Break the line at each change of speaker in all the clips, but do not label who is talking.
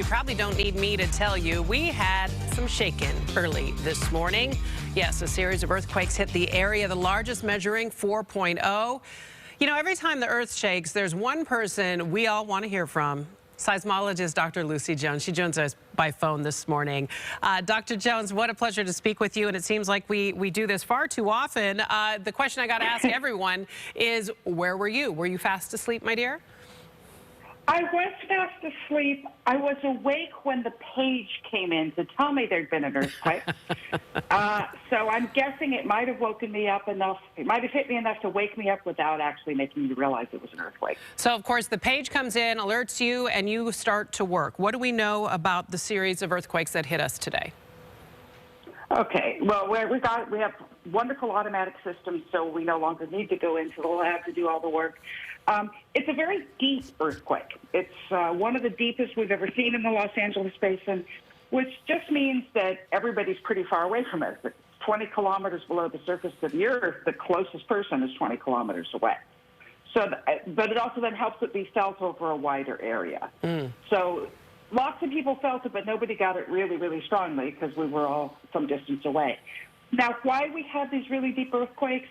you probably don't need me to tell you, we had some shaking early this morning. Yes, a series of earthquakes hit the area, the largest measuring 4.0. You know, every time the earth shakes, there's one person we all want to hear from. Seismologist Dr. Lucy Jones. She joins us by phone this morning. Dr. Jones, what a pleasure to speak with you, and it seems like we do this far too often. The question I got to ask everyone is, where were you? Were you fast asleep, my dear?
I was fast asleep. I was awake when the page came in to tell me there'd been an earthquake. So I'm guessing it might have woken me up enough. It might have hit me enough to wake me up without actually making me realize it was an earthquake.
So, of course, the page comes in, alerts you, and you start to work. What do we know about the series of earthquakes that hit us today?
Okay. Well, we have wonderful automatic systems, so we no longer need to go into the lab to do all the work. It's a very deep earthquake. It's one of the deepest we've ever seen in the Los Angeles basin, which just means that everybody's pretty far away from it. It's 20 kilometers below the surface of the Earth. The closest person is 20 kilometers away. So, but it also then helps it be felt over a wider area. So lots of people felt it, but nobody got it really, really strongly because we were all some distance away. Now, why we have these really deep earthquakes,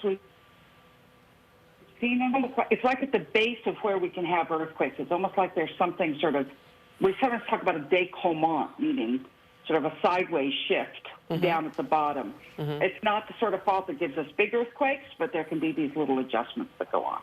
it's like at the base of where we can have earthquakes. It's almost like there's something sort of, we sometimes talk about a décollement, meaning sort of a sideways shift down at the bottom. It's not the sort of fault that gives us big earthquakes, but there can be these little adjustments that go on.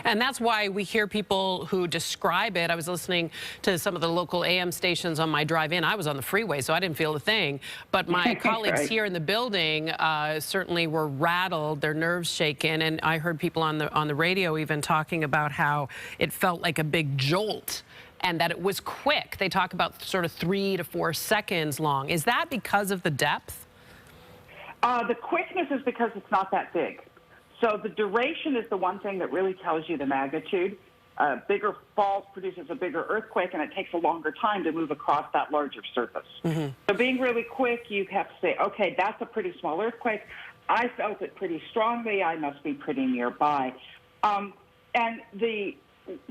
And that's why we hear people who describe it. I was listening to some of the local AM stations on my drive in. I was on the freeway, so I didn't feel a thing. But my colleagues here in the building certainly were rattled, their nerves shaken. And I heard people on the radio even talking about how it felt like a big jolt and that it was quick. They talk about sort of 3 to 4 seconds long. Is that because of the depth?
The quickness is because it's not that big. So the duration is the one thing that really tells you the magnitude. Bigger fault produces a bigger earthquake, and it takes a longer time to move across that larger surface. So being really quick, you have to say, okay, that's a pretty small earthquake. I felt it pretty strongly. I must be pretty nearby. And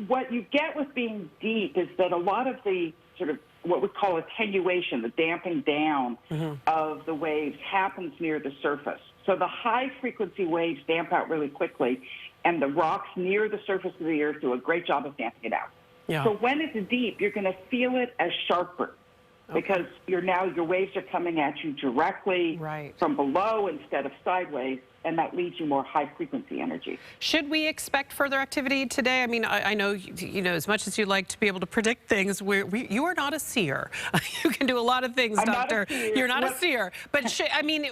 what you get with being deep is that a lot of the sort of what we call attenuation, the damping down of the waves happens near the surface. So the high-frequency waves damp out really quickly, and the rocks near the surface of the Earth do a great job of damping it out. So when it's deep, you're going to feel it as sharper because your waves are coming at you directly from below instead of sideways, and that leads you more high-frequency energy.
Should we expect further activity today? I mean, I know, you know, as much as you'd like to be able to predict things, you are not a seer. You can do a lot through Doctor. You're not a seer. But, I mean,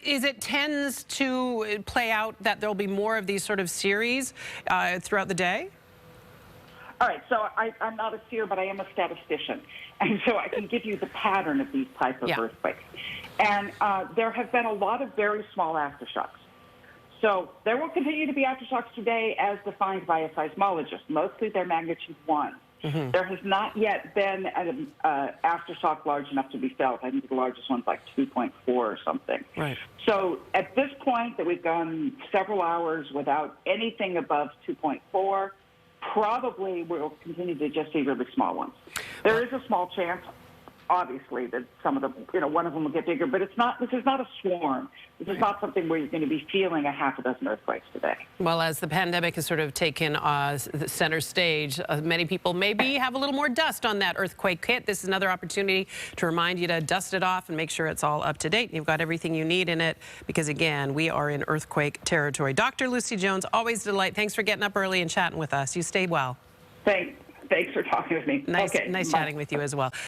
is it tends to play out that there'll be more of these sort of series throughout the day?
All right, so I'm not a seer, but I am a statistician. And so I can give you the pattern of these types of earthquakes. And there have been a lot of very small aftershocks. So there will continue to be aftershocks today as defined by a seismologist. Mostly they're magnitude 1. There has not yet been an aftershock large enough to be felt. I think the largest one's like 2.4 or something. So at this point that we've gone several hours without anything above 2.4, probably we'll continue to just see really small ones. There is a small chance, obviously, that some of them, one of them will get bigger, but it's not. This is not a swarm. This is not something where you're going to be feeling a half a dozen earthquakes today. Well,
as the pandemic has sort of taken the center stage, many people maybe have a little more dust on that earthquake kit. This is another opportunity to remind you to dust it off and make sure it's all up to date. You've got everything you need in it because, again, we are in earthquake territory. Dr. Lucy Jones, always a delight. Thanks for getting up early and chatting with us. You stay well.
Thanks for talking with me.
Nice chatting with you as well.